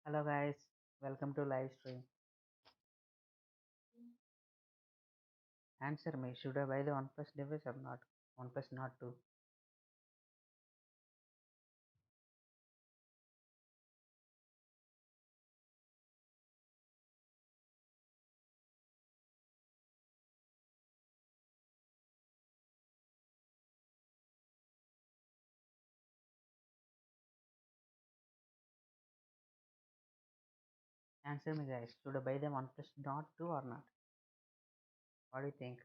Hello guys, welcome to live stream. Answer me, should I buy the OnePlus device or not? OnePlus Nord 2. Answer me guys, should I buy the OnePlus Nord 2 or not? What do you think?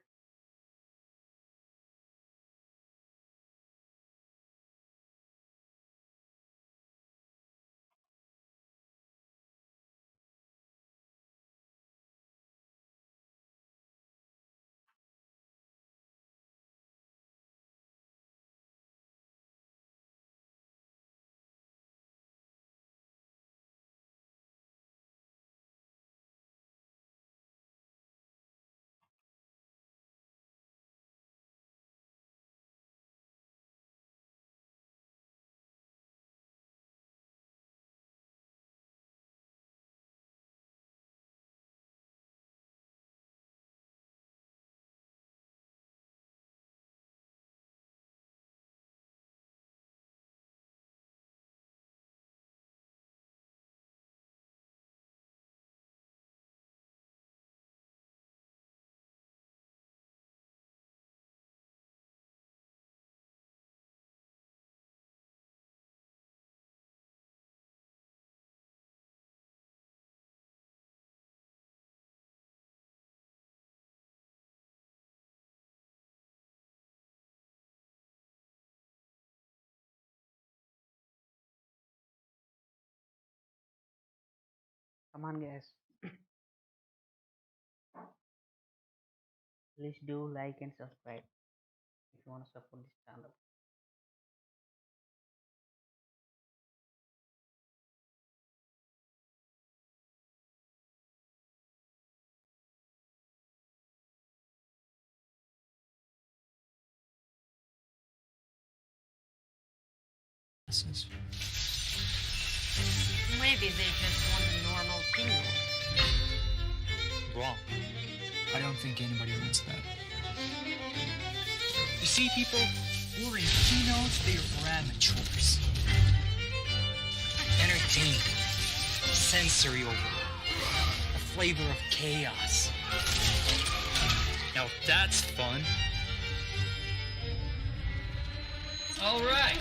Come on guys, please do like and subscribe if you want to support this channel. Maybe they just want a normal keynote. Wrong. I don't think anybody wants that. You see, people, who are in keynotes, they are amateurs. Entertainment, sensory overload, a flavor of chaos. Now that's fun. All right.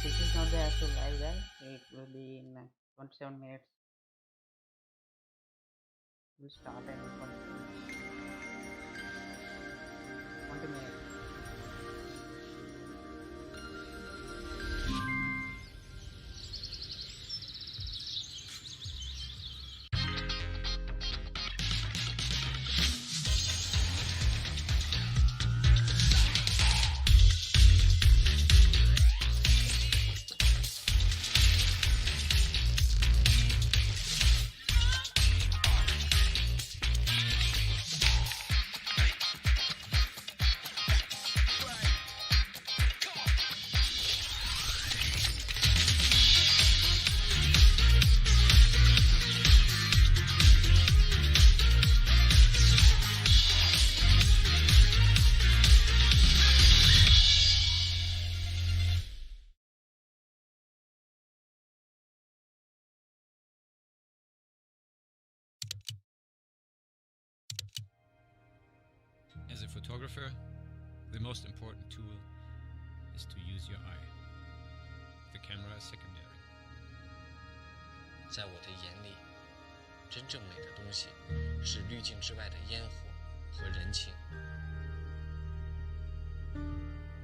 This is not the actual live guys, it will be in 27 minutes. We'll start in 20 minutes. As a photographer, the most important tool is to use your eye. The camera is secondary. 在我的眼里，真正美的东西是滤镜之外的烟火和人情。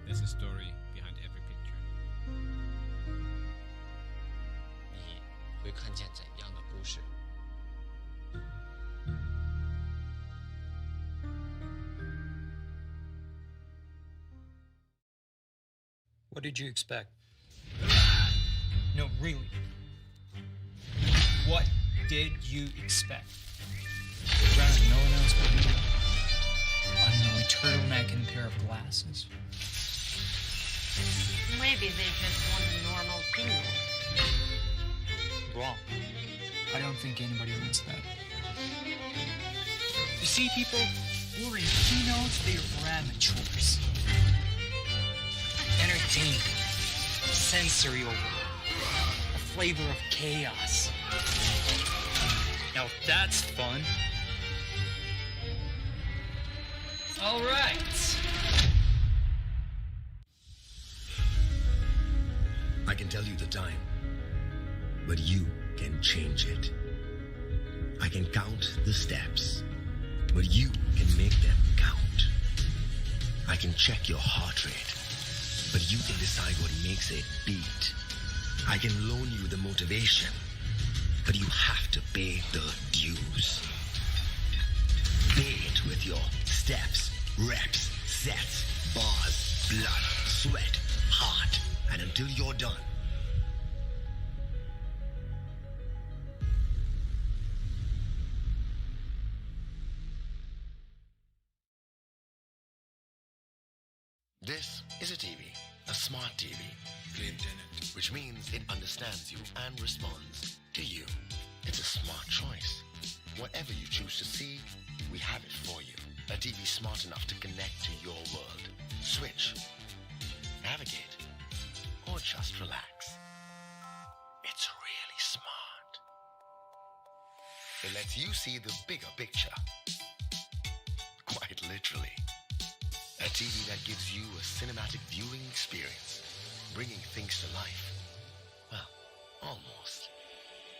There's a story behind every picture. 你会看见怎样的故事？ What did you expect? No, really. What did you expect? Around no one else but me. Unknown turtleneck and a pair of glasses. Maybe they just want normal tingles. Wrong. I don't think anybody wants that. You see, people, we're in keynotes, they're for amateurs. Entertainment, sensory overload, a flavor of chaos. Now that's fun. All right. I can tell you the time, but you can change it. I can count the steps, but you can make them count. I can check your heart rate, but you can decide what makes it beat. I can loan you the motivation, but you have to pay the dues. Pay it with your steps, reps, sets, bars, blood, sweat, heart, and until you're done. This is a TV, a smart TV, which means it understands you and responds to you. It's a smart choice. Whatever you choose to see, we have it for you. A TV smart enough to connect to your world. Switch, navigate, or just relax. It's really smart. It lets you see the bigger picture. Quite literally. A TV that gives you a cinematic viewing experience, bringing things to life. Well, almost.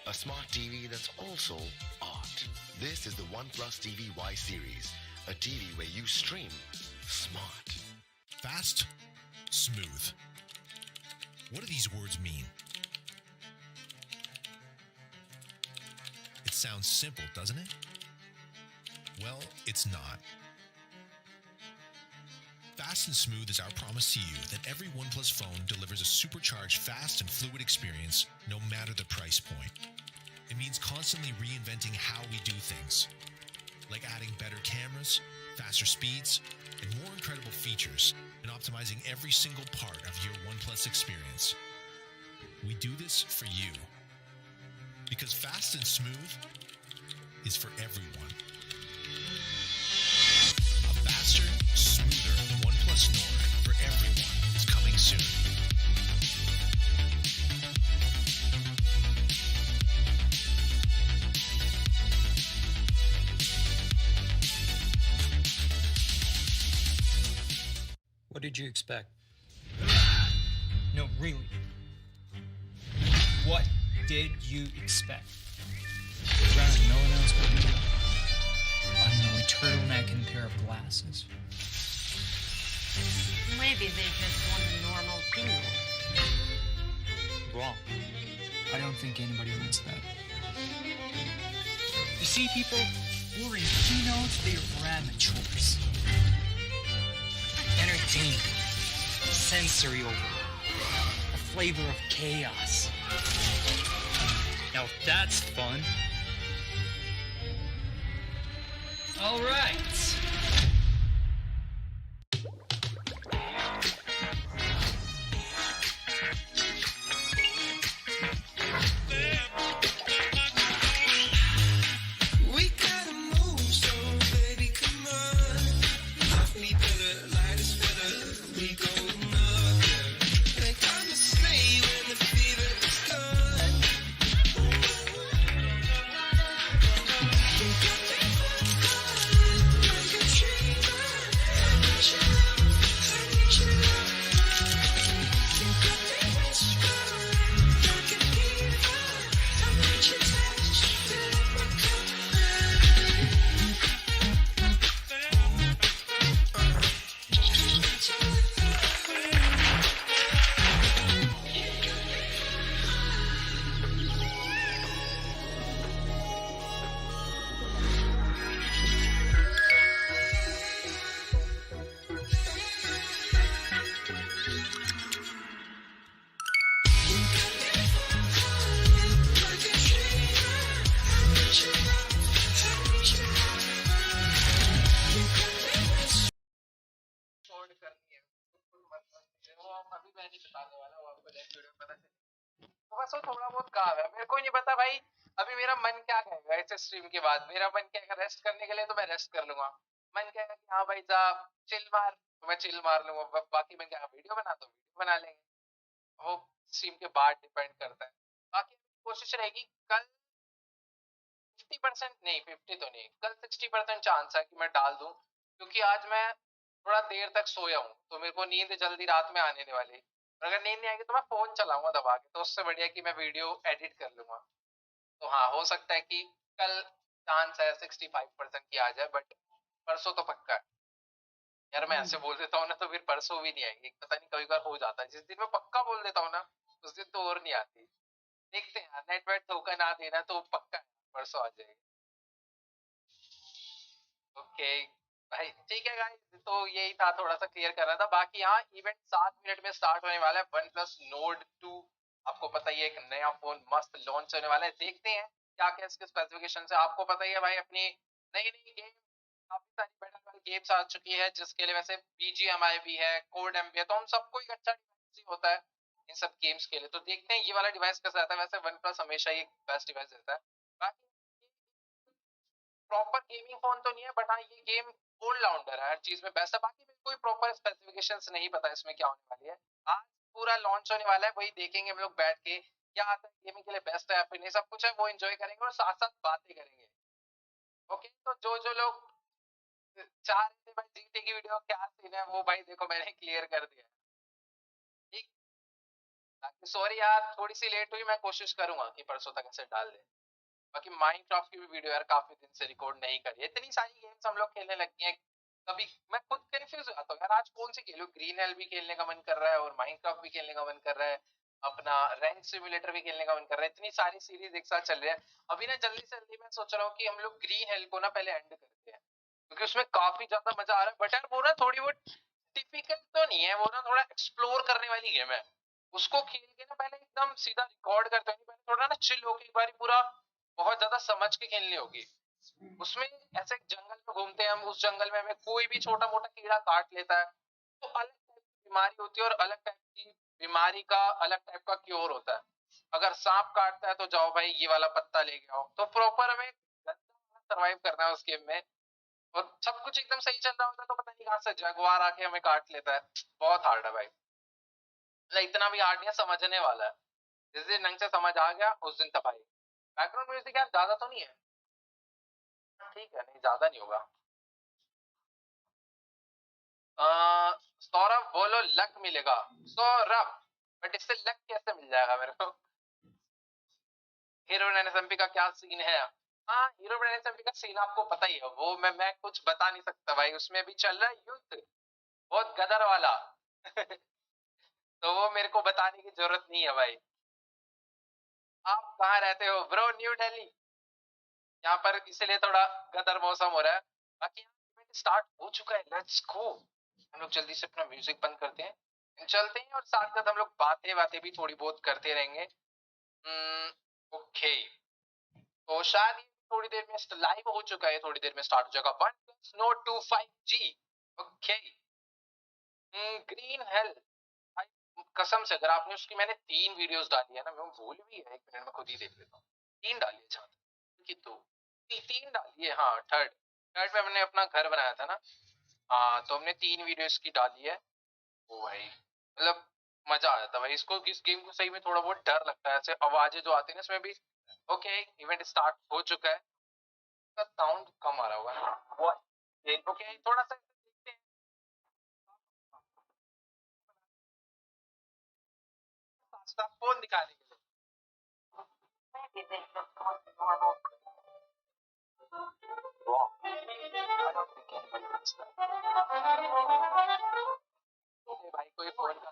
A smart TV that's also art. This is the ONEPLUS TV Y series, a TV where you stream smart. Fast, smooth. What do these words mean? It sounds simple, doesn't it? Well, it's not. Fast and smooth is our promise to you that every OnePlus phone delivers a supercharged, fast and fluid experience no matter the price point. It means constantly reinventing how we do things, like adding better cameras, faster speeds, and more incredible features, and optimizing every single part of your OnePlus experience. We do this for you, because fast and smooth is for everyone. A faster, smoother OnePlus Nord for everyone is coming soon. What did you expect? No, really. What did you expect? Around no one else but me. Unknown turtleneck and a pair of glasses. Maybe they just want normal tingles. Wrong. I don't think anybody wants that. You see, people, we're in keynotes, they're for amateurs. Entertainment, sensory overload, a flavor of chaos. Now that's fun. All right. We gotta move, so baby, come on. Love me better, light is better. We go another. Like I'm a slave when the fever is gone. You got me बहुत काम है, मेरे को नहीं पता भाई अभी मेरा मन क्या कहेगा इस स्ट्रीम के बाद। मेरा मन कहेगा रेस्ट करने के लिए तो मैं रेस्ट कर लूंगा, मन कहेगा कि हाँ भाई साहब चिल मार तो मैं चिल मार लूंगा, बाकी मैं क्या वीडियो बना तो वीडियो बना लेंगे, वो स्ट्रीम के बाद डिपेंड करता है। बाकी कोशिश रहेगी कल 50% नहीं, 50 तो नहीं, कल 60% चांस है कि मैं डाल दूं, क्योंकि आज मैं थोड़ा देर तक सोया हूँ तो मेरे को नींद जल्दी रात में आने वाली। और अगर नींद नहीं आएगी तो मैं फोन चलाऊंगा दबा के, तो उससे बढ़िया कि मैं वीडियो एडिट कर लूंगा। तो हाँ हो सकता है कि कल चांस है 65% की आ जाए, बट परसों तो पक्का है। यार मैं ऐसे बोल देता हूँ ना तो फिर परसों भी नहीं आएगी, पता नहीं कभी बार हो जाता है, जिस दिन मैं पक्का बोल देता हूँ ना उस दिन तो और नहीं आती। देखते हैं नेट वेट धोखा ना देना तो पक्का परसों आ जाएगी। ओके भाई ठीक है गाइस, तो यही था, थोड़ा सा क्लियर कर रहा था। बाकी यहाँ इवेंट 7 मिनट में स्टार्ट होने वाला है। OnePlus Nord 2 आपको पता ही है, एक नया फोन मस्त लॉन्च होने वाला है। देखते हैं क्या क्या इसके स्पेसिफिकेशन है। आपको पता ही है भाई अपनी नई नई गेम, काफी सारी बैटल वाली गेम्स आ चुकी है, जिसके लिए वैसे BGMI भी है, कोड एम भी है, तो हम सबको एक अच्छा डिवाइस होता है इन सब गेम्स के लिए। तो देखते हैं ये वाला डिवाइस कैसा रहता है। वैसे OnePlus हमेशा ही बेस्ट डिवाइस देता है। बाकी प्रॉपर गेमिंग फोन तो नहीं है, बट हाँ ये गेम ऑलराउंडर है, हर चीज में बेस्ट है। बाकी मेरे कोई प्रॉपर स्पेसिफिकेशंस नहीं पता इसमें क्या होने वाली है। आज पूरा लॉन्च होने वाला है, वही देखेंगे हम लोग बैठ के क्या आता है, गेमिंग के लिए बेस्ट है या फिर नहीं, सब कुछ है वो एंजॉय करेंगे और साथ साथ बातें करेंगे। ओके तो जो जो लोग चाह रहे थे भाई जीटी की वीडियो क्या सीन है, वो भाई देखो मैंने क्लियर कर दिया। ठीक, सॉरी यार थोड़ी सी लेट हुई, मैं कोशिश करूंगा कि परसों तक ऐसे डाल दे। बाकी माइनक्राफ्ट की भी वीडियो यार काफी दिन से रिकॉर्ड नहीं करी, इतनी सारी गेम्स हम लोग खेलने लग गए हैं, कभी मैं खुद कंफ्यूज हो जाता हूँ यार आज कौन सी खेलूं। ग्रीन हेल भी खेलने का मन कर रहा है और माइनक्राफ्ट भी खेलने का मन कर रहा है, अपना रैंक सिमुलेटर भी खेलने का मन कर रहा है, इतनी सारी सीरीज एक साथ चल रही है। अभी ना जल्दी से जल्दी मैं सोच रहा हूँ कि हम लोग ग्रीन हेल को ना पहले एंड करते हैं, क्योंकि उसमें काफी ज्यादा मजा आ रहा है। बट यार वो ना थोड़ी बहुत डिफिकल्ट तो नहीं है, वो ना थोड़ा एक्सप्लोर करने वाली गेम है, उसको खेल के ना पहले एकदम सीधा रिकॉर्ड करते हैं, पहले थोड़ा ना चिल होके एक बार पूरा बहुत ज्यादा समझ के खेलनी होगी। उसमें ऐसे जंगल में घूमते हैं हम, उस जंगल में हमें कोई भी छोटा मोटा कीड़ा काट लेता है तो अलग टाइप की बीमारी होती है और अलग टाइप की बीमारी का अलग टाइप का क्योर होता है। अगर सांप काटता है तो जाओ भाई ये वाला पत्ता लेके आओ, तो प्रॉपर हमें सरवाइव करना है उस गेम में। और सब कुछ एकदम सही चल रहा होता है तो पता नहीं कहां से जगुआर आके हमें काट लेता है, बहुत हार्ड है भाई। इतना भी हार्ड नहीं है, समझने वाला है, जिस दिन ढंग से समझ आ गया उस दिन तबाही। बैकग्राउंड म्यूजिक यार ज्यादा तो नहीं है, ठीक है नहीं ज्यादा नहीं होगा। सौरभ बोलो लक मिलेगा, सौरभ बट इससे लक कैसे मिल जाएगा मेरे को। हीरो एसएमपी का क्या सीन है? हाँ हीरो एसएमपी का सीन आपको पता ही है, वो मैं कुछ बता नहीं सकता भाई, उसमें भी चल रहा है युद्ध बहुत गदर वाला तो वो मेरे को बताने की जरूरत नहीं है भाई। आप कहाँ रहते हो ब्रो? न्यू दिल्ली, यहाँ पर इसलिए थोड़ा गदर मौसम हो रहा है। बाकी इवेंट स्टार्ट हो चुका है, लेट्स गो। हम लोग जल्दी से अपना म्यूजिक बंद करते हैं, चलते हैं और साथ साथ हम लोग बातें भी थोड़ी बहुत करते रहेंगे। ओके तो शायद थोड़ी देर में लाइव हो चुका है, थोड़ी देर में स्टार्ट हो जाएगा। OnePlus Nord 2 5G। Okay green hello कसम से अगर आपने उसकी मैंने 3 वीडियोस डाली है ना, मैं भूल भी है, 1 मिनट में खुद ही देख लेता हूँ। 3 डाली है जहाँ कि 3 डाली है, हाँ थर्ड पे हमने अपना घर बनाया था ना, हाँ तो हमने 3 वीडियोस की डाली है। ओ भाई मतलब मजा आया था भाई, इसको इस गेम को सही में थोड़ा बहुत डर लगता है, ऐसे आवाजें जो आती है ना इसमें भी। ओके इवेंट स्टार्ट हो चुका है, साउंड कम आ रहा होगा। ओके थोड़ा सा देखते हैं, फोन दिखाने के लिए। भाई कोई फोन का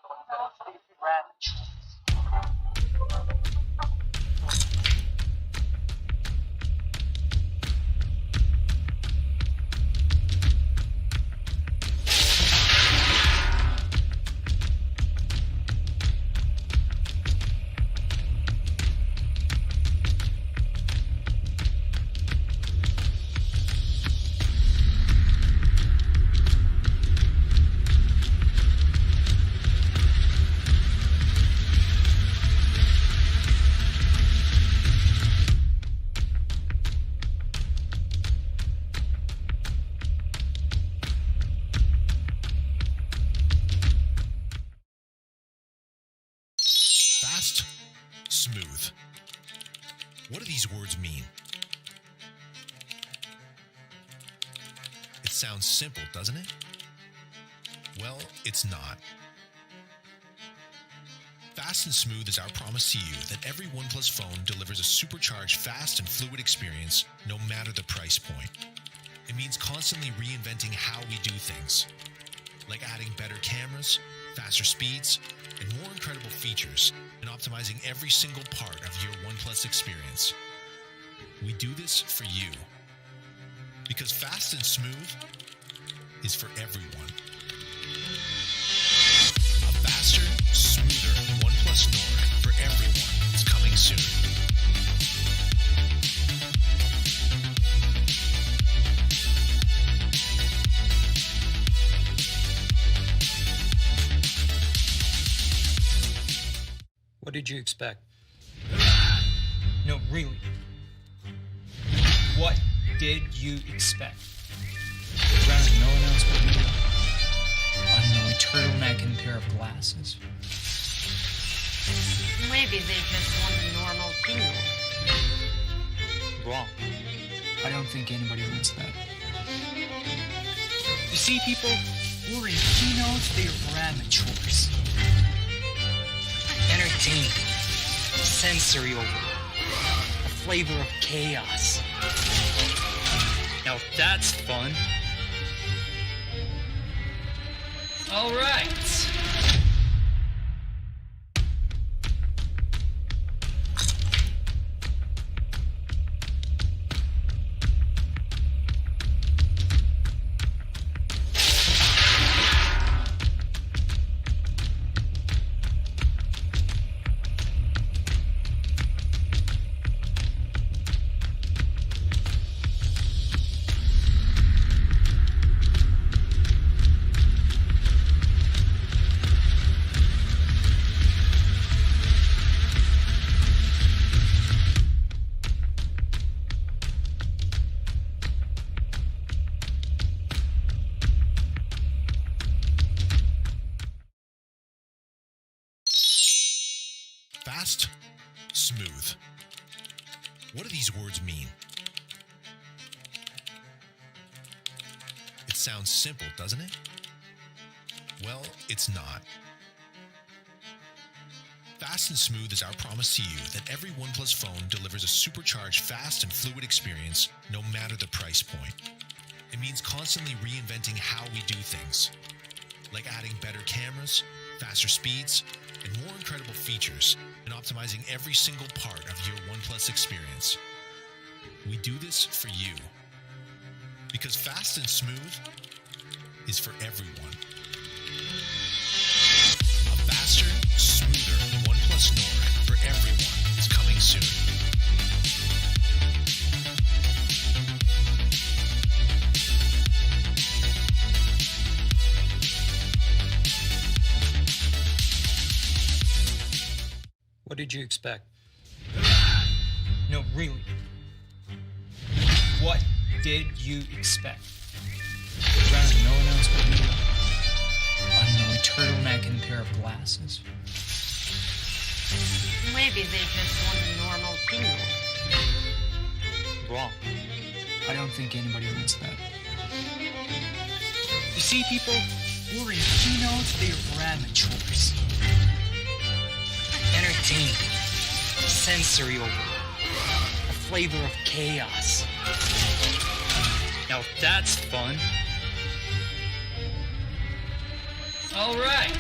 Smooth. What do these words mean? It sounds simple, doesn't it? Well, it's not. Fast and smooth is our promise to you that every OnePlus phone delivers a supercharged, fast, and fluid experience no matter the price point. It means constantly reinventing how we do things, like adding better cameras, faster speeds, and more incredible features, and optimizing every single part of your OnePlus experience. We do this for you, because fast and smooth is for everyone. A faster, smoother OnePlus Nord for everyone is coming soon. What did you expect? No, really. What did you expect? Around no one else but me. Unknown turtleneck and a pair of glasses. Maybe they just want a normal keynote. Wrong. I don't think anybody wants that. You see, people, we're in keynotes, they are amateurs. Entertaining, sensory overload, a flavor of chaos. Now that's fun. All right. Fast, smooth. What do these words mean? It sounds simple, doesn't it? Well, it's not. Fast and smooth is our promise to you that every OnePlus phone delivers a supercharged, fast, and fluid experience no matter the price point. It means constantly reinventing how we do things, like adding better cameras, faster speeds, and more incredible features, and optimizing every single part of your OnePlus experience. We do this for you, because fast and smooth is for everyone. A faster, smoother OnePlus Nord for everyone is coming soon. What did you expect? No, really. What did you expect? Around no one else but me. Unknown turtleneck and a pair of glasses. Maybe they just want a normal keynote. Wrong. I don't think anybody wants that. You see, people, we're in keynotes, they are amateurs. Entertaining, sensory overload, a flavor of chaos. Now that's fun. All right.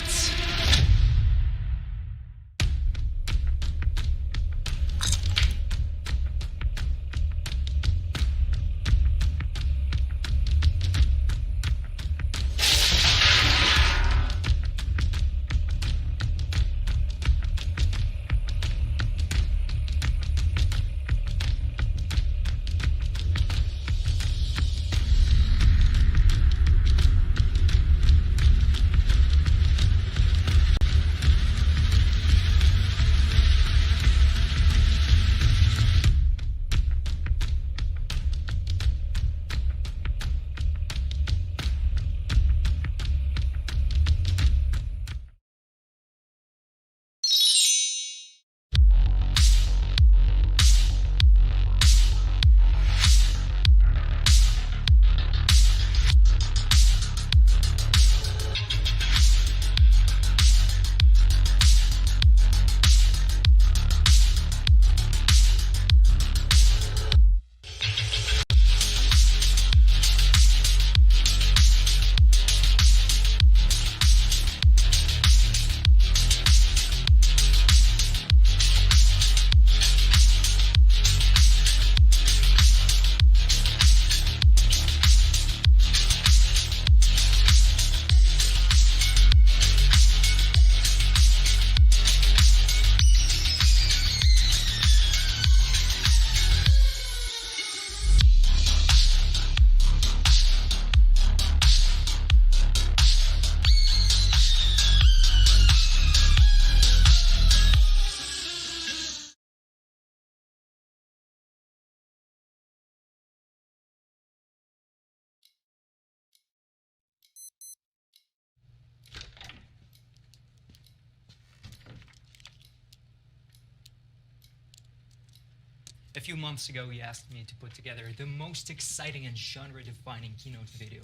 A few months ago, he asked me to put together the most exciting and genre-defining keynote video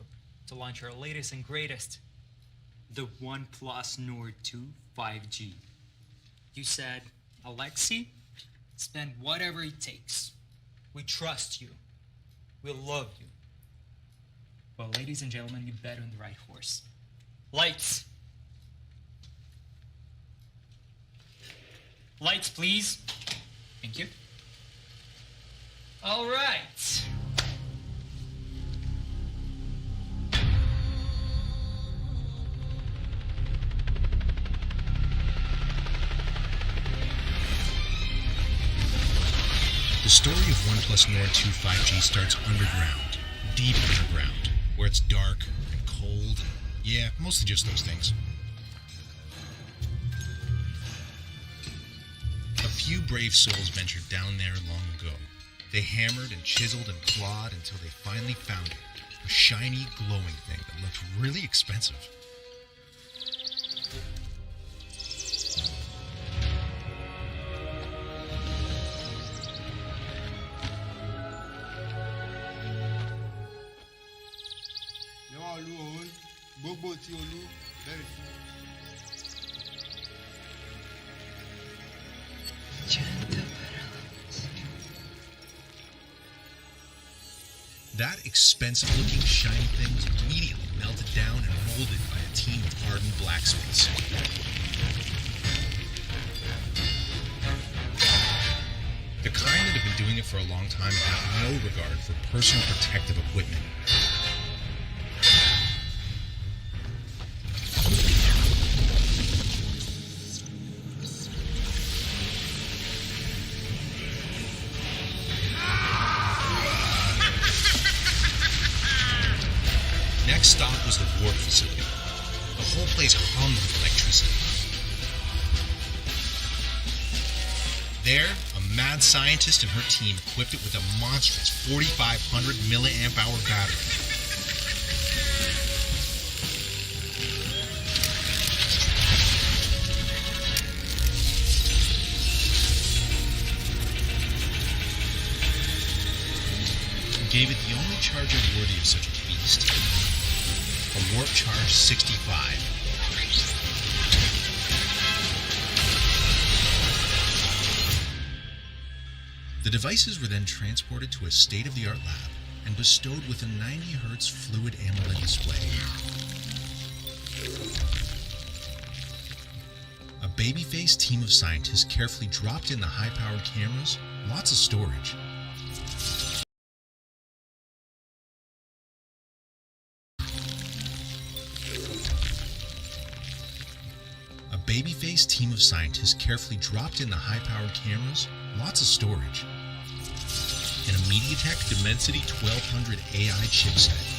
to launch our latest and greatest, the ONEPLUS Nord 2 5G. You said, Alexi, spend whatever it takes. We trust you. We love you. Well, ladies and gentlemen, you bet on the right horse. Lights! Lights, please. Thank you. All right. The story of ONEPLUS Nord 2 5G starts underground, deep underground, where it's dark and cold, and yeah, mostly just those things. A few brave souls ventured down there long ago. They hammered and chiseled and clawed until they finally found it, a shiny, glowing thing that looked really expensive. That expensive-looking shiny thing was immediately melted down and molded by a team of hardened blacksmiths. The kind that have been doing it for a long time and have no regard for personal protective equipment. Next stop was the warp facility. The whole place hummed with electricity. There, a mad scientist and her team equipped it with a monstrous 4,500 milliamp hour battery. Gave it the only charger worthy of such a beast. A warp charge 65. The devices were then transported to a state-of-the-art lab and bestowed with a 90 Hz fluid AMOLED display. A baby-faced team of scientists carefully dropped in the high-powered cameras, lots of storage. A baby-faced team of scientists carefully dropped in the high-powered cameras, lots of storage. And a MediaTek Dimensity 1200 AI chipset.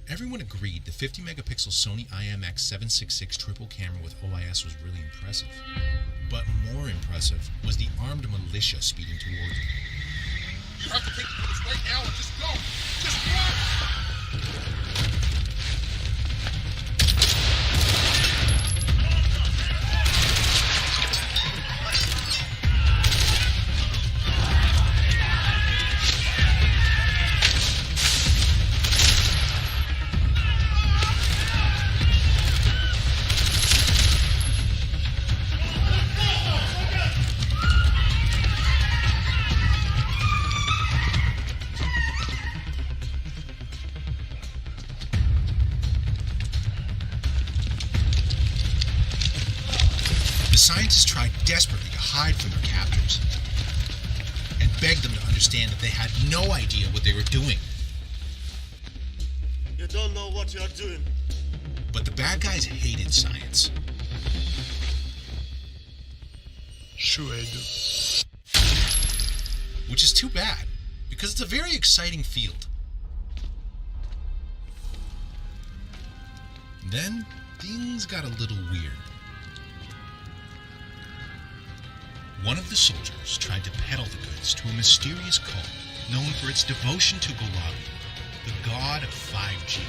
Everyone agreed the 50 megapixel Sony IMX766 triple camera with OIS was really impressive. But more impressive was the armed militia speeding toward them. You have to take the footage right now and just go! Just run! The scientists tried desperately to hide from their captors and begged them to understand that they had no idea what they were doing. You don't know what you're doing. But the bad guys hated science. Sure I do. Which is too bad, because it's a very exciting field. Then, things got a little weird. One of the soldiers tried to peddle the goods to a mysterious cult known for its devotion to Gulabi, the god of 5G.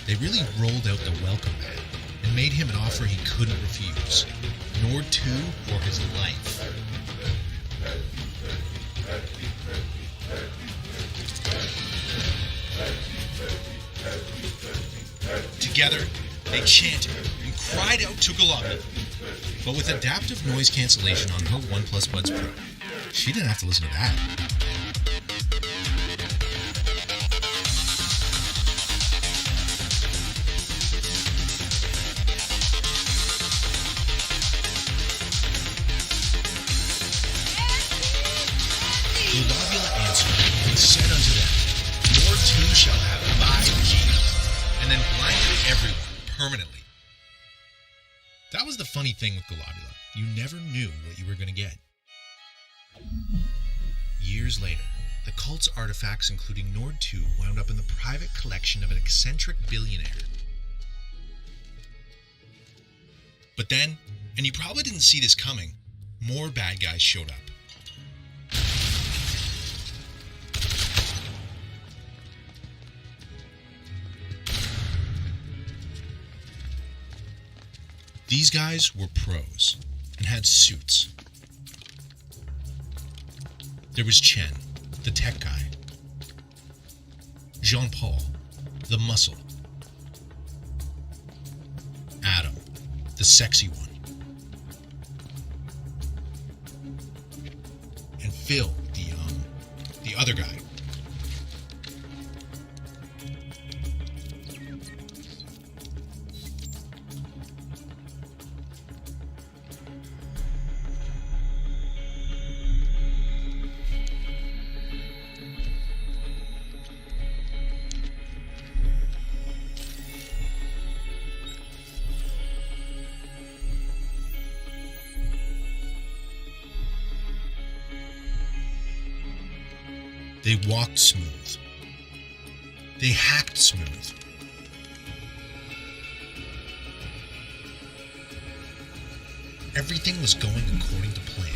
They really rolled out the welcome mat and made him an offer he couldn't refuse. Nord 2 for his life. Together, they chanted and cried out to Gulabi. But with adaptive noise cancellation on her OnePlus Buds Pro, she didn't have to listen to that. Gulabula answered and said unto them, Nord 2 shall have 5G, and then blinded everyone permanently. That was the funny thing with Gulabula. You never knew what you were going to get. Years later, the cult's artifacts, including Nord 2, wound up in the private collection of an eccentric billionaire. But then, and you probably didn't see this coming, more bad guys showed up. These guys were pros and had suits. There was Chen, the tech guy. Jean-Paul, the muscle. Adam, the sexy one. And Phil, the other guy. They walked smooth. They hacked smooth. Everything was going according to plan.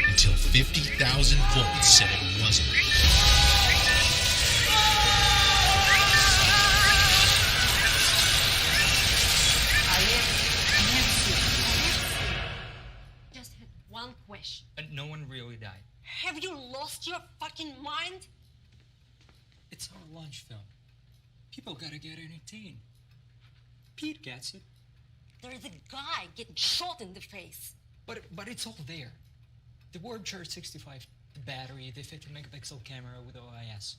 Until 50,000 volts said it wasn't. Just had one question. And no one really died. Have you lost your fucking mind? It's our lunch film. People gotta get entertained. Pete gets it. There's a guy getting shot in the face. But it's all there. The word charge 65, the battery, the 50 megapixel camera with OIS.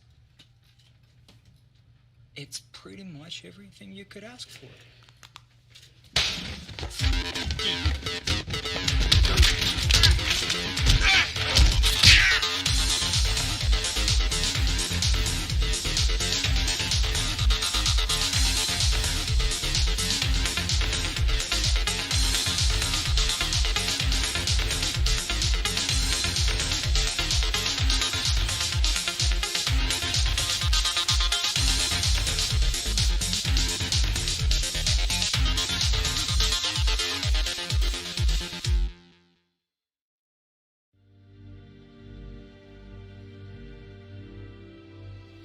It's pretty much everything you could ask for.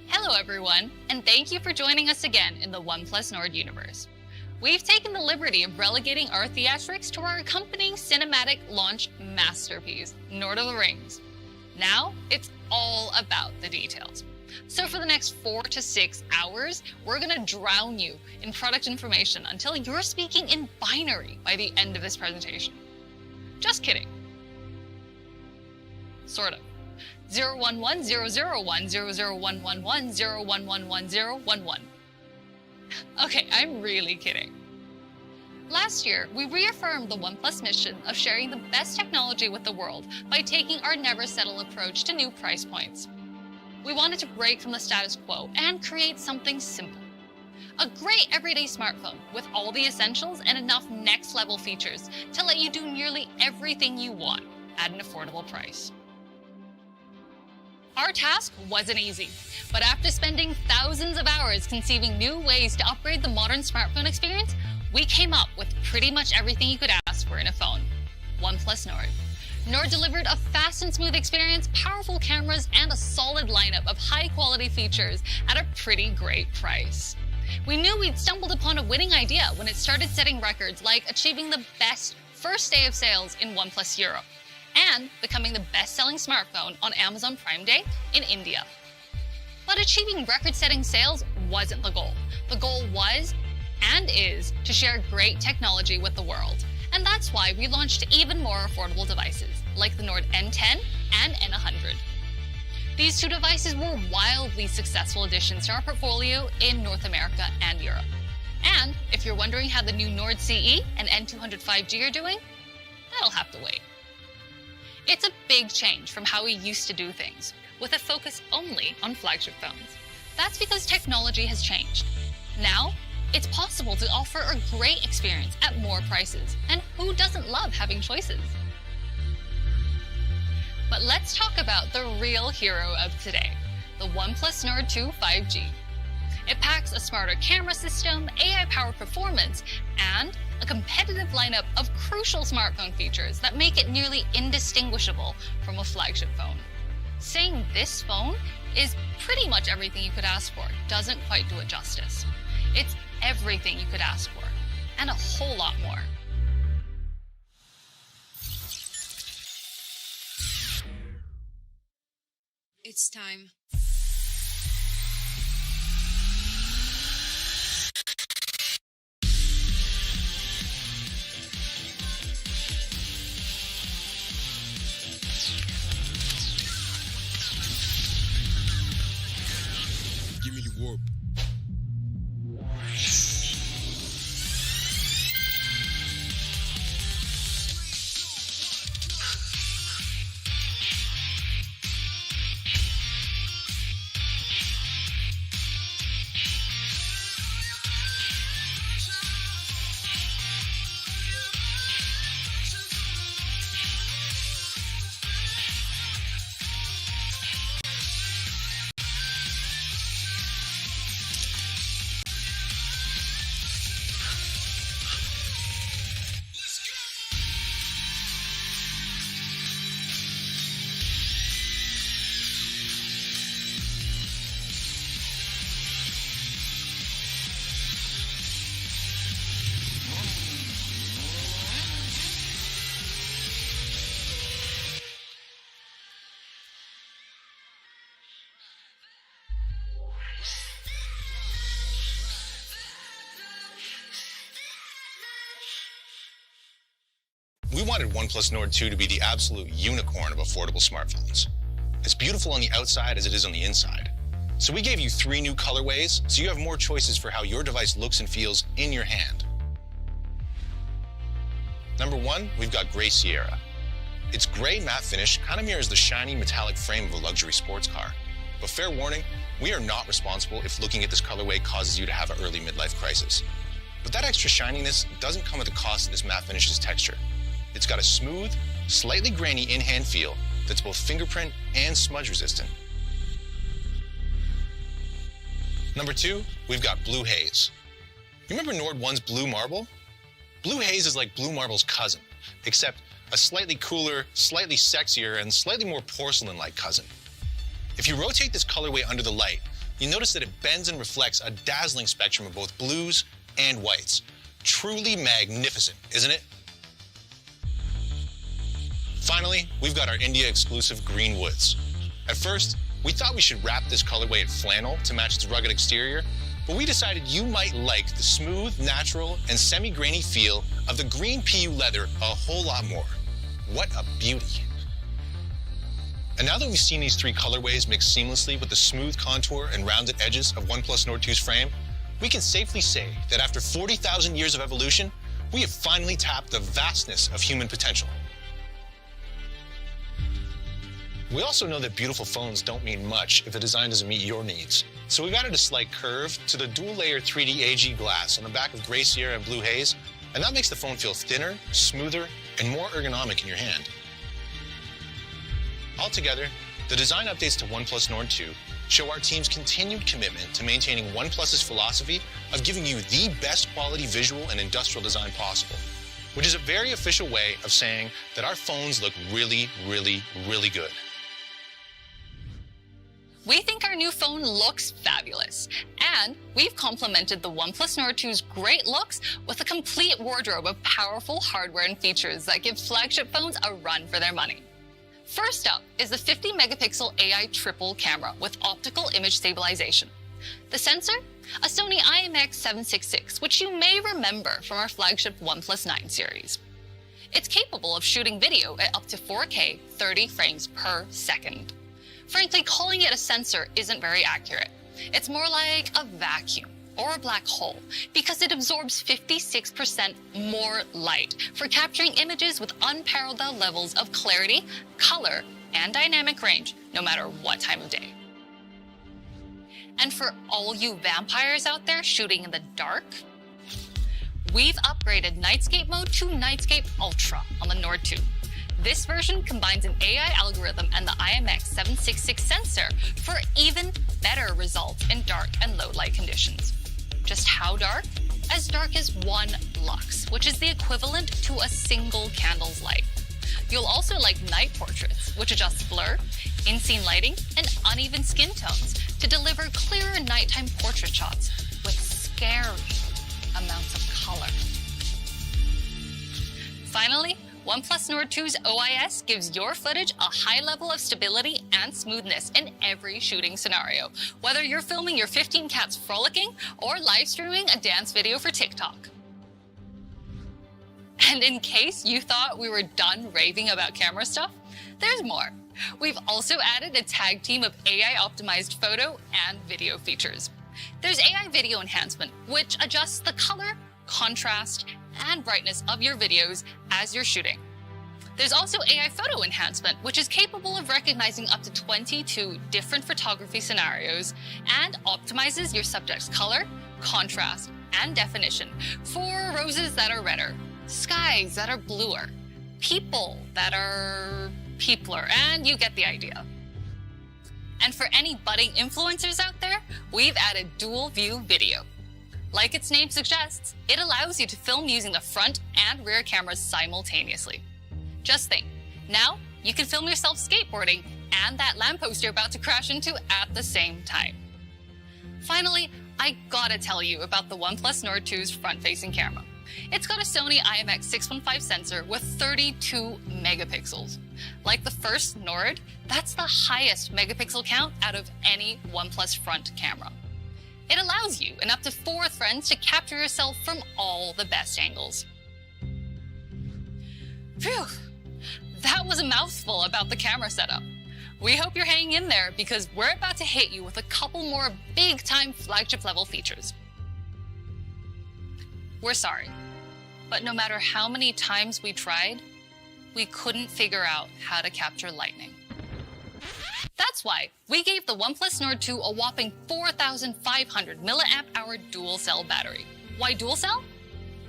Hello everyone, and thank you for joining us again in the OnePlus Nord universe. We've taken the liberty of relegating our theatrics to our accompanying cinematic launch masterpiece, Lord of the Rings. Now, it's all about the details. So for the next 4 to 6 hours, we're gonna drown you in product information until you're speaking in binary by the end of this presentation. Just kidding. Sort of. 011 001 00111 0111011. Okay, I'm really kidding. Last year, we reaffirmed the OnePlus mission of sharing the best technology with the world by taking our never settle approach to new price points. We wanted to break from the status quo and create something simple. A great everyday smartphone with all the essentials and enough next-level features to let you do nearly everything you want at an affordable price. Our task wasn't easy, but after spending thousands of hours conceiving new ways to upgrade the modern smartphone experience, we came up with pretty much everything you could ask for in a phone. OnePlus Nord. Nord delivered a fast and smooth experience, powerful cameras, and a solid lineup of high-quality features at a pretty great price. We knew we'd stumbled upon a winning idea when it started setting records like achieving the best first day of sales in OnePlus Europe and becoming the best-selling smartphone on Amazon Prime Day in India. But achieving record-setting sales wasn't the goal. The goal was, and is, to share great technology with the world. And that's why we launched even more affordable devices, like the Nord N10 and N100. These two devices were wildly successful additions to our portfolio in North America and Europe. And if you're wondering how the new Nord CE and N200 5G are doing, that'll have to wait. It's a big change from how we used to do things, with a focus only on flagship phones. That's because technology has changed. Now, it's possible to offer a great experience at more prices, and who doesn't love having choices? But let's talk about the real hero of today, the OnePlus Nord 2 5G. It packs a smarter camera system, AI-powered performance, and a competitive lineup of crucial smartphone features that make it nearly indistinguishable from a flagship phone. Saying this phone is pretty much everything you could ask for doesn't quite do it justice. It's everything you could ask for, and a whole lot more. It's time. Give me the warp. We wanted OnePlus Nord 2 to be the absolute unicorn of affordable smartphones. It's beautiful on the outside as it is on the inside. So we gave you 3 new colorways so you have more choices for how your device looks and feels in your hand. Number 1, we've got Gray Sierra. Its gray matte finish kind of mirrors the shiny metallic frame of a luxury sports car. But fair warning, we are not responsible if looking at this colorway causes you to have an early midlife crisis. But that extra shininess doesn't come at the cost of this matte finish's texture. It's got a smooth, slightly grainy in-hand feel that's both fingerprint and smudge resistant. Number 2, we've got Blue Haze. You remember Nord 1's Blue Marble? Blue Haze is like Blue Marble's cousin, except a slightly cooler, slightly sexier, and slightly more porcelain-like cousin. If you rotate this colorway under the light, you notice that it bends and reflects a dazzling spectrum of both blues and whites. Truly magnificent, isn't it? Finally, we've got our India-exclusive Green Woods. At first, we thought we should wrap this colorway in flannel to match its rugged exterior, but we decided you might like the smooth, natural, and semi-grainy feel of the green PU leather a whole lot more. What a beauty. And now that we've seen these 3 colorways mix seamlessly with the smooth contour and rounded edges of OnePlus Nord 2's frame, we can safely say that after 40,000 years of evolution, we have finally tapped the vastness of human potential. We also know that beautiful phones don't mean much if the design doesn't meet your needs. So we've added a slight curve to the dual-layer 3D AG glass on the back of Gray Sierra and Blue Haze, and that makes the phone feel thinner, smoother, and more ergonomic in your hand. Altogether, the design updates to OnePlus Nord 2 show our team's continued commitment to maintaining OnePlus's philosophy of giving you the best quality visual and industrial design possible, which is a very official way of saying that our phones look really, really, really good. We think our new phone looks fabulous, and we've complemented the OnePlus Nord 2's great looks with a complete wardrobe of powerful hardware and features that give flagship phones a run for their money. First up is the 50-megapixel AI triple camera with optical image stabilization. The sensor? A Sony IMX766, which you may remember from our flagship OnePlus 9 series. It's capable of shooting video at up to 4K 30 frames per second. Frankly, calling it a sensor isn't very accurate. It's more like a vacuum or a black hole because it absorbs 56% more light for capturing images with unparalleled levels of clarity, color, and dynamic range, no matter what time of day. And for all you vampires out there shooting in the dark, we've upgraded Nightscape mode to Nightscape Ultra on the Nord 2. This version combines an AI algorithm and the IMX766 sensor for even better results in dark and low light conditions. Just how dark? As dark as 1 lux, which is the equivalent to a single candle's light. You'll also like night portraits, which adjusts blur, in-scene lighting, and uneven skin tones to deliver clearer nighttime portrait shots with scary amounts of color. Finally, OnePlus Nord 2's OIS gives your footage a high level of stability and smoothness in every shooting scenario, whether you're filming your 15 cats frolicking or live streaming a dance video for TikTok. And in case you thought we were done raving about camera stuff, there's more. We've also added a tag team of AI-optimized photo and video features. There's AI video enhancement, which adjusts the color, contrast, and brightness of your videos as you're shooting. There's also AI photo enhancement, which is capable of recognizing up to 22 different photography scenarios and optimizes your subject's color, contrast, and definition for roses that are redder, skies that are bluer, people that are peopler, and you get the idea. And for any budding influencers out there, we've added dual view video. Like its name suggests, it allows you to film using the front and rear cameras simultaneously. Just think, now you can film yourself skateboarding and that lamppost you're about to crash into at the same time. Finally, I gotta tell you about the OnePlus Nord 2's front-facing camera. It's got a Sony IMX615 sensor with 32 megapixels. Like the first Nord, that's the highest megapixel count out of any OnePlus front camera. It allows you and up to 4 friends to capture yourself from all the best angles. Phew, that was a mouthful about the camera setup. We hope you're hanging in there because we're about to hit you with a couple more big-time flagship-level features. We're sorry, but no matter how many times we tried, we couldn't figure out how to capture lightning. That's why we gave the OnePlus Nord 2 a whopping 4,500 mAh dual cell battery. Why dual cell?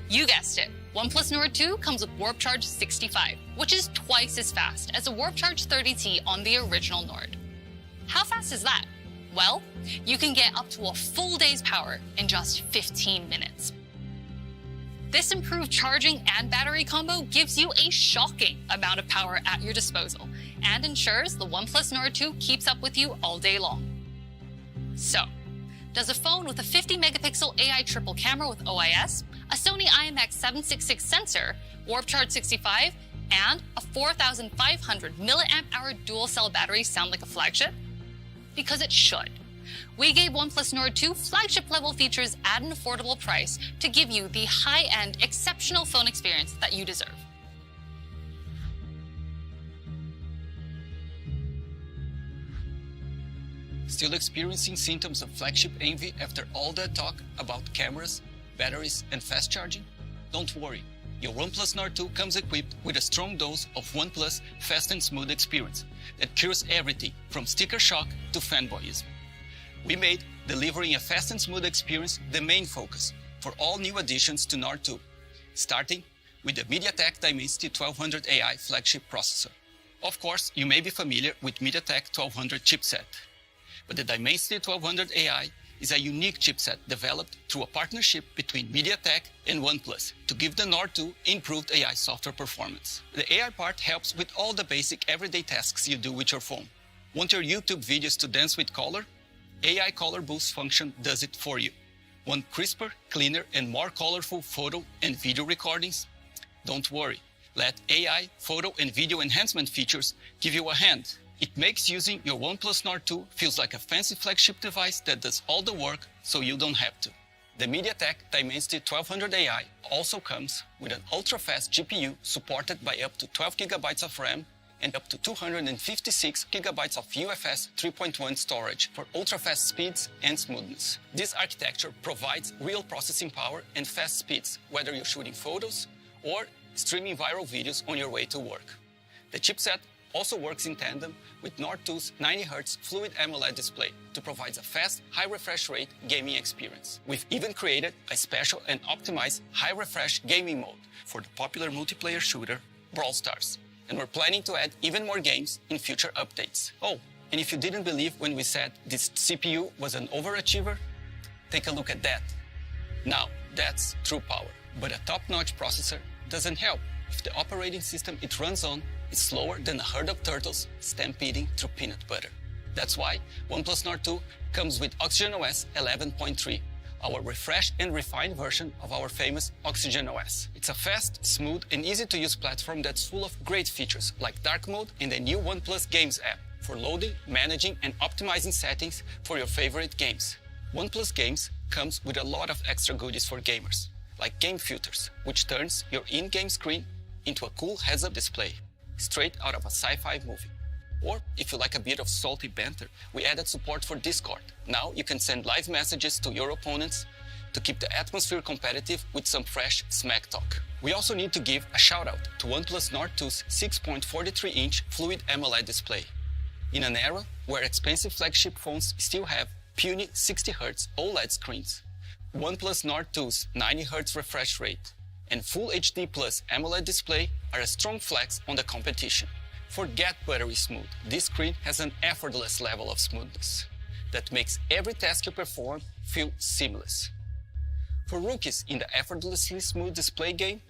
You guessed it. OnePlus Nord 2 comes with Warp Charge 65, which is twice as fast as a Warp Charge 30T on the original Nord. How fast is that? Well, you can get up to a full day's power in just 15 minutes. This improved charging and battery combo gives you a shocking amount of power at your disposal and ensures the OnePlus Nord 2 keeps up with you all day long. So, does a phone with a 50-megapixel AI triple camera with OIS, a Sony IMX766 sensor, Warp Charge 65, and a 4,500 mAh dual cell battery sound like a flagship? Because it should. We gave OnePlus Nord 2 flagship-level features at an affordable price to give you the high-end, exceptional phone experience that you deserve. Still experiencing symptoms of flagship envy after all that talk about cameras, batteries, and fast charging? Don't worry, Your OnePlus Nord 2 comes equipped with a strong dose of OnePlus fast and smooth experience that cures everything from sticker shock to fanboyism. We made delivering a fast and smooth experience the main focus for all new additions to Nord 2, starting with the MediaTek Dimensity 1200 AI flagship processor. Of course, you may be familiar with MediaTek 1200 chipset, but the Dimensity 1200 AI is a unique chipset developed through a partnership between MediaTek and OnePlus to give the Nord 2 improved AI software performance. The AI part helps with all the basic everyday tasks you do with your phone. Want your YouTube videos to dance with color? AI Color Boost function does it for you. Want crisper, cleaner, and more colorful photo and video recordings? Don't worry. Let AI photo and video enhancement features give you a hand. It makes using your OnePlus Nord 2 feels like a fancy flagship device that does all the work so you don't have to. The MediaTek Dimensity 1200 AI also comes with an ultra-fast GPU supported by up to 12 GB of RAM and up to 256 GB of UFS 3.1 storage for ultra-fast speeds and smoothness. This architecture provides real processing power and fast speeds, whether you're shooting photos or streaming viral videos on your way to work. The chipset also works in tandem with Nord 2's 90Hz Fluid AMOLED display to provide a fast, high refresh rate gaming experience. We've even created a special and optimized high refresh gaming mode for the popular multiplayer shooter Brawl Stars. And we're planning to add even more games in future updates. Oh, and if you didn't believe when we said this CPU was an overachiever, take a look at that. Now, that's true power. But a top-notch processor doesn't help if the operating system it runs on is slower than a herd of turtles stampeding through peanut butter. That's why OnePlus Nord 2 comes with OxygenOS 11.3, our refreshed and refined version of our famous OxygenOS. It's a fast, smooth, and easy-to-use platform that's full of great features like dark mode and the new OnePlus Games app for loading, managing, and optimizing settings for your favorite games. OnePlus Games comes with a lot of extra goodies for gamers, like game filters, which turns your in-game screen into a cool heads-up display, straight out of a sci-fi movie. Or, if you like a bit of salty banter, we added support for Discord. Now you can send live messages to your opponents to keep the atmosphere competitive with some fresh smack talk. We also need to give a shout out to OnePlus Nord 2's 6.43-inch Fluid AMOLED display. In an era where expensive flagship phones still have puny 60Hz OLED screens, OnePlus Nord 2's 90Hz refresh rate and Full HD Plus AMOLED display are a strong flex on the competition. Forget buttery smooth, this screen has an effortless level of smoothness that makes every task you perform feel seamless. For rookies in the effortlessly smooth display game,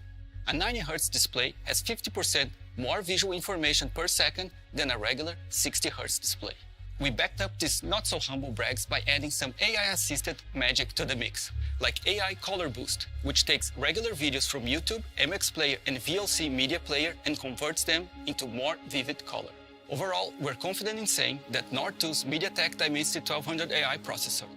a 90Hz display has 50% more visual information per second than a regular 60Hz display. We backed up these not-so-humble brags by adding some AI-assisted magic to the mix, like AI Color Boost, which takes regular videos from YouTube, MX Player, and VLC Media Player and converts them into more vivid color. Overall, we're confident in saying that Nord 2's MediaTek Dimensity 1200 AI processor,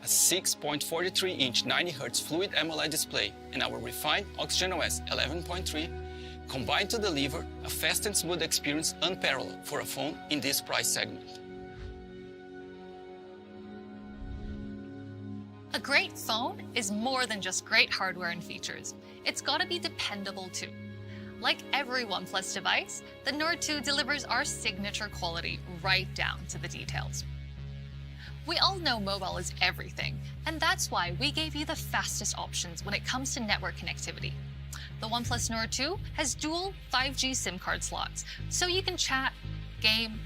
a 6.43-inch 90Hz Fluid AMOLED display, and our refined OxygenOS 11.3 combine to deliver a fast and smooth experience unparalleled for a phone in this price segment. A great phone is more than just great hardware and features. It's gotta be dependable too. Like every OnePlus device, the Nord 2 delivers our signature quality right down to the details. We all know mobile is everything, and that's why we gave you the fastest options when it comes to network connectivity. The OnePlus Nord 2 has dual 5G SIM card slots, so you can chat, game,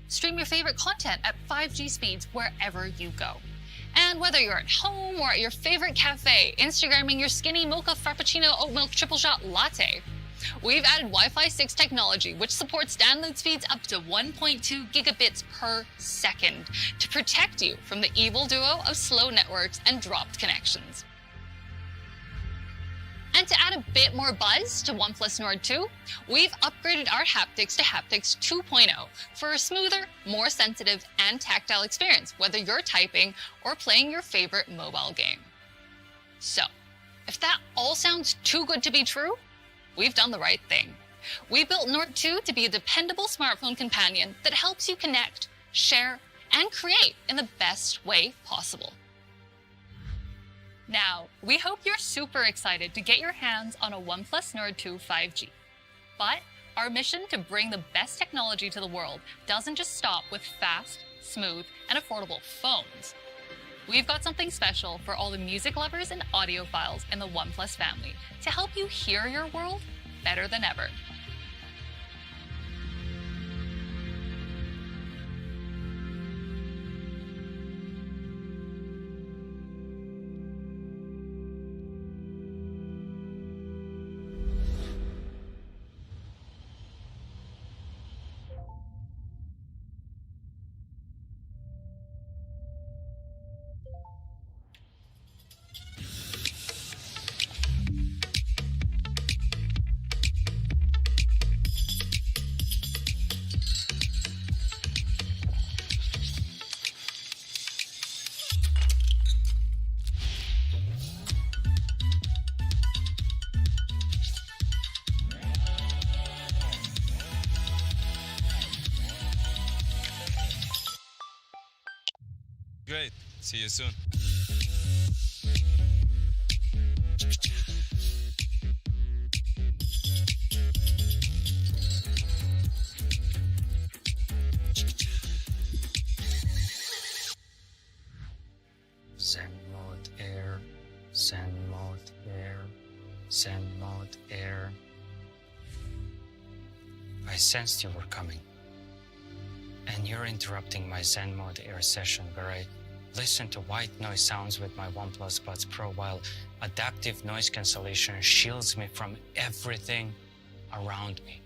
stream your favorite content at 5G speeds wherever you go. And whether you're at home or at your favorite cafe, Instagramming your skinny mocha frappuccino oat milk triple shot latte, we've added Wi-Fi 6 technology, which supports download speeds up to 1.2 gigabits per second to protect you from the evil duo of slow networks and dropped connections. And to add a bit more buzz to OnePlus Nord 2, we've upgraded our haptics to haptics 2.0 for a smoother, more sensitive, and tactile experience, whether you're typing or playing your favorite mobile game. So, if that all sounds too good to be true, we've done the right thing. We built Nord 2 to be a dependable smartphone companion that helps you connect, share, and create in the best way possible. Now, we hope you're super excited to get your hands on a OnePlus Nord 2 5G. But our mission to bring the best technology to the world doesn't just stop with fast, smooth, and affordable phones. We've got something special for all the music lovers and audiophiles in the OnePlus family to help you hear your world better than ever. Great. See you soon. Zen mode air, Zen mode air, Zen mode air. I sensed you were coming. And you're interrupting my Zen mode air session where I listen to white noise sounds with my OnePlus Buds Pro while adaptive noise cancellation shields me from everything around me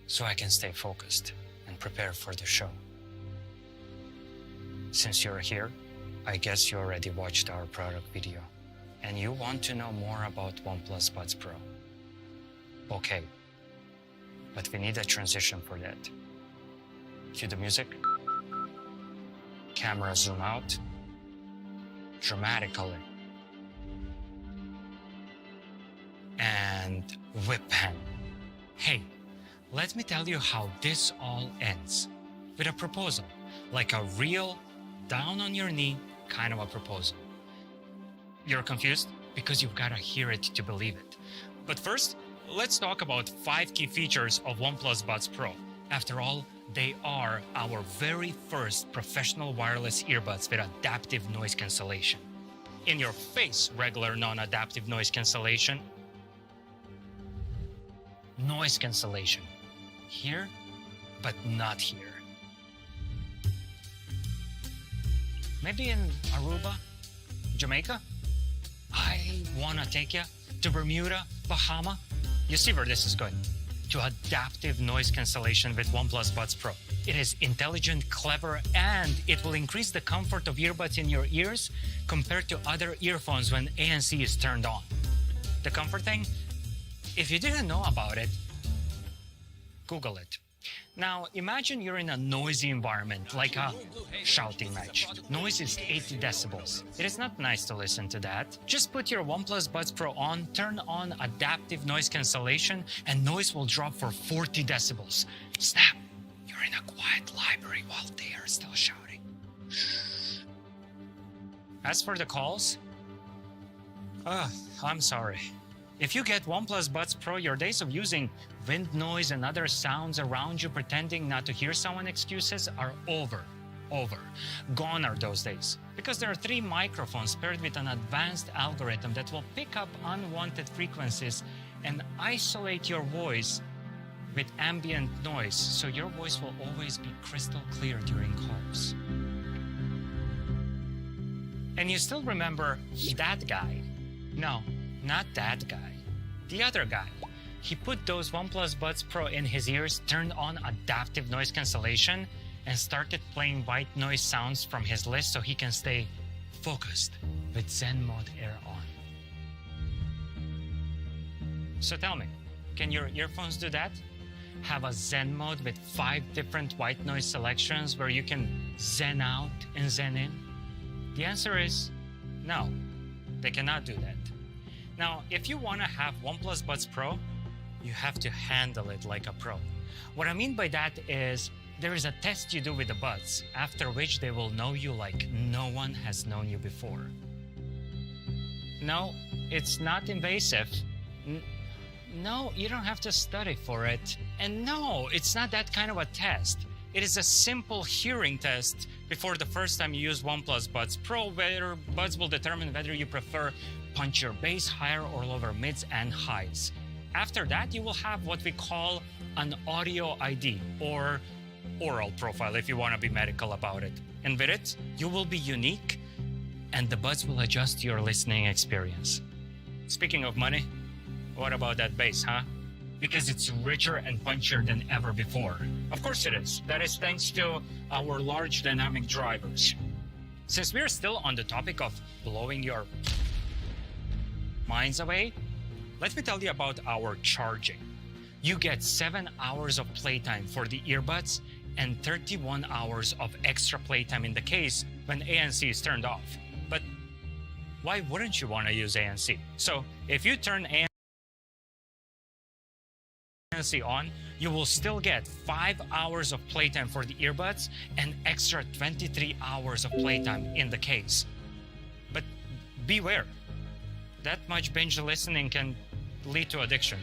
so I can stay focused and prepare for the show. Since you're here, I guess you already watched our product video and you want to know more about OnePlus Buds Pro. Okay, but we need a transition for that. Cue the music. Camera zoom out. Dramatically. And whip pan. Hey, let me tell you how this all ends. With a proposal. Like a real, down on your knee kind of a proposal. You're confused? Because you've got to hear it to believe it. But first, let's talk about 5 key features of OnePlus Buds Pro. After all, they are our very first professional wireless earbuds with adaptive noise cancellation. In your face, regular non-adaptive noise cancellation. Noise cancellation. Here, but not here. Maybe in Aruba, Jamaica? I wanna take you to Bermuda, Bahama. You see where this is going. To adaptive noise cancellation with OnePlus Buds Pro. It is intelligent, clever, and it will increase the comfort of earbuds in your ears compared to other earphones when ANC is turned on. The comfort thing, if you didn't know about it, Google it. Now, imagine you're in a noisy environment, like a shouting match. Noise is 80 decibels. It is not nice to listen to that. Just put your OnePlus Buds Pro on, turn on adaptive noise cancellation, and noise will drop for 40 decibels. Snap! You're in a quiet library while they are still shouting. Shh. As for the calls, I'm sorry. If you get OnePlus Buds Pro, your days of using wind noise and other sounds around you pretending not to hear someone excuses are over. Gone are those days. Because there are 3 microphones paired with an advanced algorithm that will pick up unwanted frequencies and isolate your voice with ambient noise, so your voice will always be crystal clear during calls. And you still remember that guy? No, not that guy. The other guy. He put those OnePlus Buds Pro in his ears, turned on adaptive noise cancellation, and started playing white noise sounds from his list so he can stay focused with Zen Mode Air on. So tell me, can your earphones do that? Have a Zen mode with 5 different white noise selections where you can zen out and zen in? The answer is no, they cannot do that. Now, if you want to have OnePlus Buds Pro, you have to handle it like a pro. What I mean by that is there is a test you do with the buds, after which they will know you like no one has known you before. No, it's not invasive. No, you don't have to study for it. And no, it's not that kind of a test. It is a simple hearing test before the first time you use OnePlus Buds Pro, where Buds will determine whether you prefer punchier bass, higher or lower mids and highs. After that, you will have what we call an audio ID, or oral profile if you want to be medical about it. And with it, you will be unique and the Buds will adjust to your listening experience. Speaking of money, what about that bass, huh? Because it's richer and punchier than ever before. Of course it is. That is thanks to our large dynamic drivers. Since we're still on the topic of blowing your minds away, let me tell you about our charging. You get 7 hours of playtime for the earbuds and 31 hours of extra playtime in the case when ANC is turned off. But why wouldn't you want to use ANC? So if you turn ANC on, you will still get 5 hours of playtime for the earbuds and extra 23 hours of playtime in the case. But beware, that much binge listening can lead to addiction.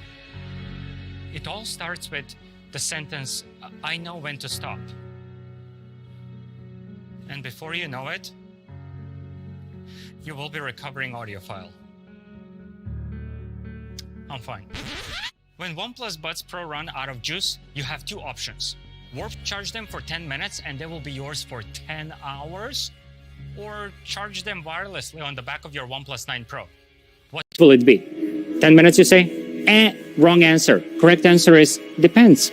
It all starts with the sentence, "I know when to stop." And before you know it, you will be recovering audiophile. I'm fine. When OnePlus Buds Pro run out of juice, you have two options. Warp charge them for 10 minutes and they will be yours for 10 hours, or charge them wirelessly on the back of your OnePlus 9 Pro. What will it be? 10 minutes, you say? Wrong answer. Correct answer is depends.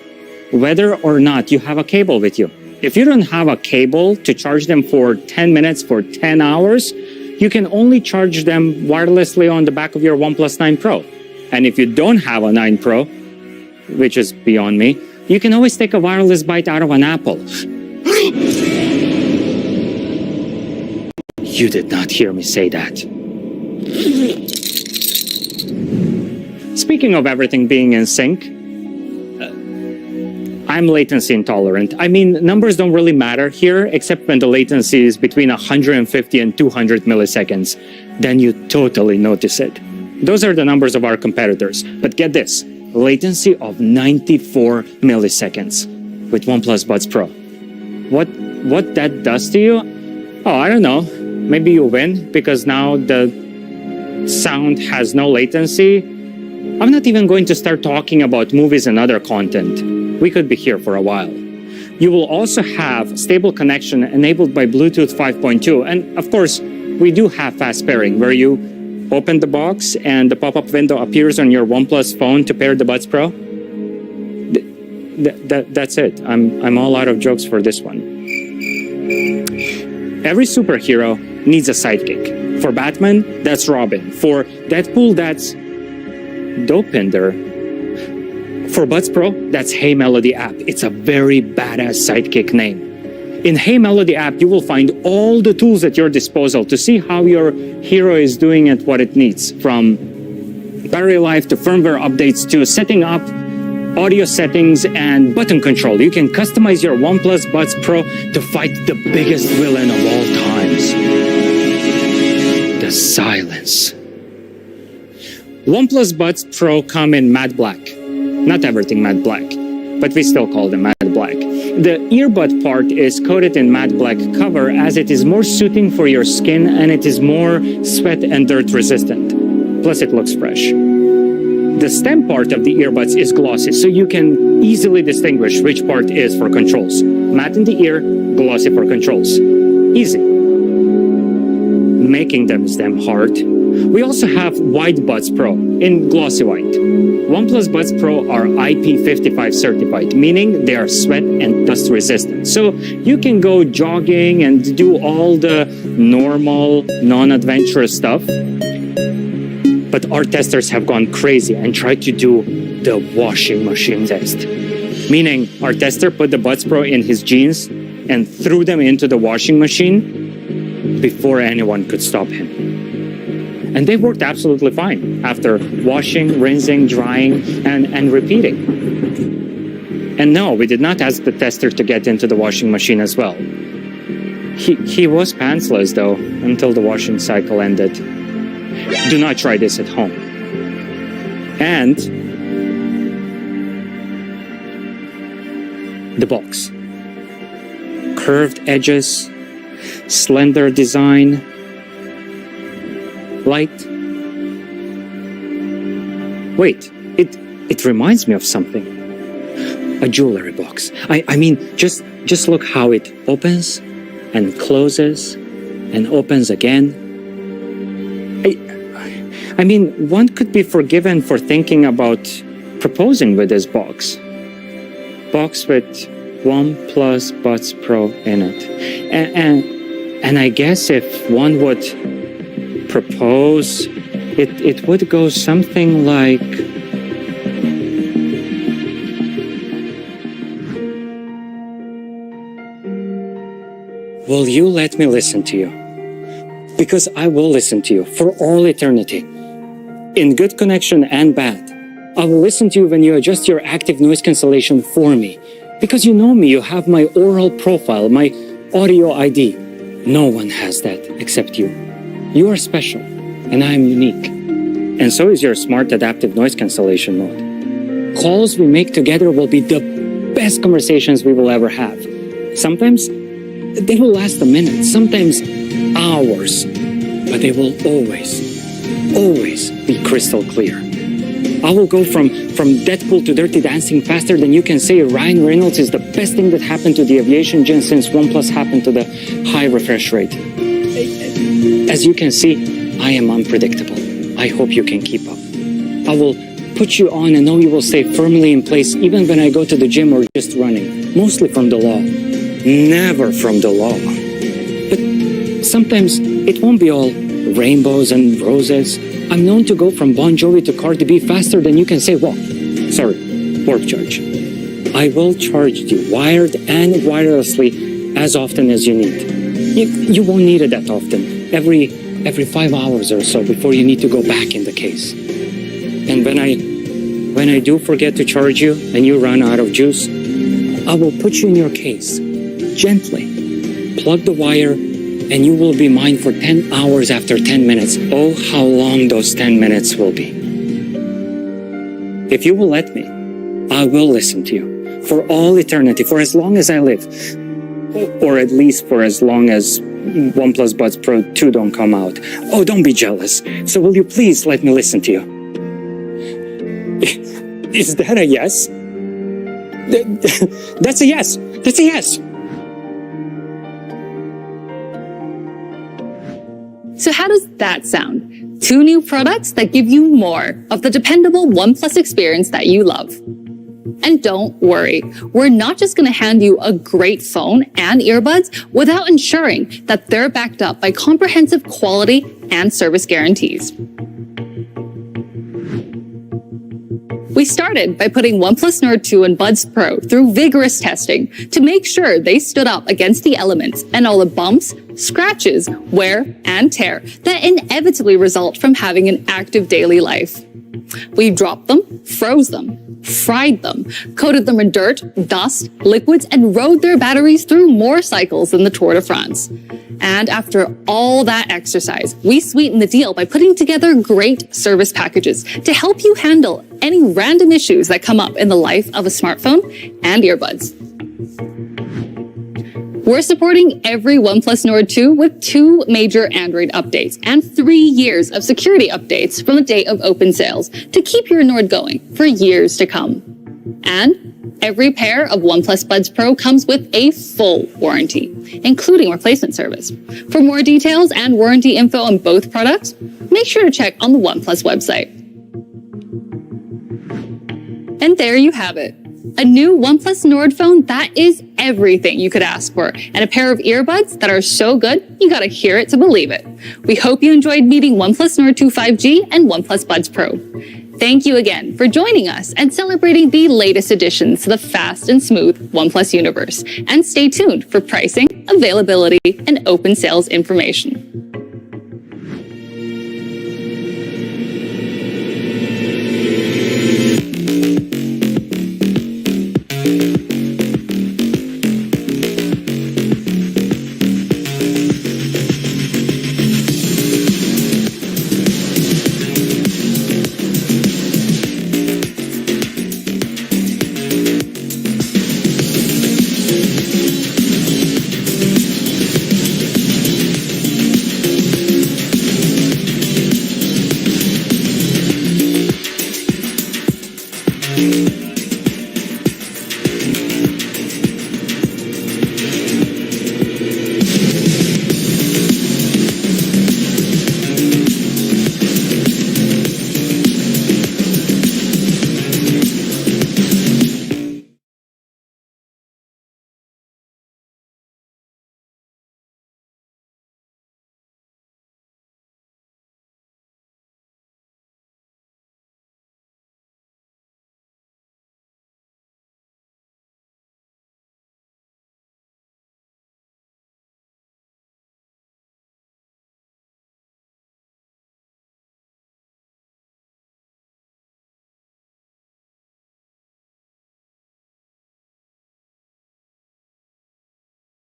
Whether or not you have a cable with you. If you don't have a cable to charge them for 10 minutes for 10 hours, you can only charge them wirelessly on the back of your OnePlus 9 Pro. And if you don't have a 9 Pro, which is beyond me, you can always take a wireless bite out of an apple. You did not hear me say that. Speaking of everything being in sync, I'm latency intolerant. I mean, numbers don't really matter here, except when the latency is between 150 and 200 milliseconds. Then you totally notice it. Those are the numbers of our competitors. But get this, latency of 94 milliseconds with OnePlus Buds Pro. What that does to you? Oh, I don't know. Maybe you win because now the sound has no latency. I'm not even going to start talking about movies and other content. We could be here for a while. You will also have stable connection enabled by Bluetooth 5.2. And of course, we do have fast pairing where you open the box and the pop-up window appears on your OnePlus phone to pair the Buds Pro. That's it. I'm all out of jokes for this one. Every superhero needs a sidekick. For Batman, that's Robin. For Deadpool, that's Dopinder. For Buds Pro, that's Hey Melody app. It's a very badass sidekick name. In Hey Melody app, you will find all the tools at your disposal to see how your hero is doing at what it needs, from battery life to firmware updates to setting up audio settings and button control. You can customize your OnePlus Buds Pro to fight the biggest villain of all times, the silence. OnePlus Buds Pro come in matte black. Not everything matte black, but we still call them matte black. The earbud part is coated in matte black cover as it is more suiting for your skin and it is more sweat and dirt resistant. Plus it looks fresh. The stem part of the earbuds is glossy, so you can easily distinguish which part is for controls. Matte in the ear, glossy for controls. Easy. Making them is damn hard. We also have White Buds Pro in glossy white. OnePlus Buds Pro are IP55 certified, meaning they are sweat and dust resistant. So you can go jogging and do all the normal, non-adventurous stuff. But our testers have gone crazy and tried to do the washing machine test. Meaning our tester put the Buds Pro in his jeans and threw them into the washing machine before anyone could stop him. And they worked absolutely fine after washing, rinsing, drying, and repeating. And no, we did not ask the tester to get into the washing machine as well. He was pantsless though, until the washing cycle ended. Do not try this at home. And the box. Curved edges, slender design, light. Wait, it reminds me of something. A jewelry box. I mean, just look how it opens and closes and opens again. I mean, one could be forgiven for thinking about proposing with this box. Box with ONEPLUS Buds Pro in it. And I guess if one would propose, it would go something like... Will you let me listen to you? Because I will listen to you for all eternity. In good connection and bad. I will listen to you when you adjust your active noise cancellation for me. Because you know me, you have my oral profile, my audio ID. No one has that except you. You are special, and I am unique. And so is your smart adaptive noise cancellation mode. Calls we make together will be the best conversations we will ever have. Sometimes they will last a minute, sometimes hours, but they will always be crystal clear. I will go from Deadpool to Dirty Dancing faster than you can say Ryan Reynolds is the best thing that happened to the aviation gen since ONEPLUS happened to the high refresh rate. As you can see, I am unpredictable. I hope you can keep up. I will put you on and know you will stay firmly in place even when I go to the gym or just running. Mostly from the law. Never from the law. But sometimes it won't be all rainbows and roses. I'm known to go from Bon Jovi to Cardi B faster than you can say walk. Sorry, work charge. I will charge you wired and wirelessly as often as you need. You won't need it that often. Every 5 hours or so before you need to go back in the case. And when I do forget to charge you and you run out of juice, I will put you in your case, gently, plug the wire, and you will be mine for 10 hours after 10 minutes. Oh, how long those 10 minutes will be. If you will let me, I will listen to you for all eternity, for as long as I live. Or at least for as long as ONEPLUS Buds Pro 2 don't come out. Oh, don't be jealous. So will you please let me listen to you? Is that a yes? That's a yes. That's a yes. So how does that sound? 2 new products that give you more of the dependable ONEPLUS experience that you love. And don't worry, we're not just going to hand you a great phone and earbuds without ensuring that they're backed up by comprehensive quality and service guarantees. We started by putting ONEPLUS Nord 2 and Buds Pro through vigorous testing to make sure they stood up against the elements and all the bumps, scratches, wear, and tear that inevitably result from having an active daily life. We dropped them, froze them, fried them, coated them in dirt, dust, liquids, and rode their batteries through more cycles than the Tour de France. And after all that exercise, we sweetened the deal by putting together great service packages to help you handle any random issues that come up in the life of a smartphone and earbuds. We're supporting every ONEPLUS Nord 2 with 2 major Android updates and 3 years of security updates from the date of open sales to keep your Nord going for years to come. And every pair of ONEPLUS Buds Pro comes with a full warranty, including replacement service. For more details and warranty info on both products, make sure to check on the ONEPLUS website. And there you have it. A new ONEPLUS Nord phone that is everything you could ask for, and a pair of earbuds that are so good, you gotta hear it to believe it. We hope you enjoyed meeting ONEPLUS Nord 2 5G and ONEPLUS Buds Pro. Thank you again for joining us and celebrating the latest additions to the fast and smooth ONEPLUS universe. And stay tuned for pricing, availability, and open sales information.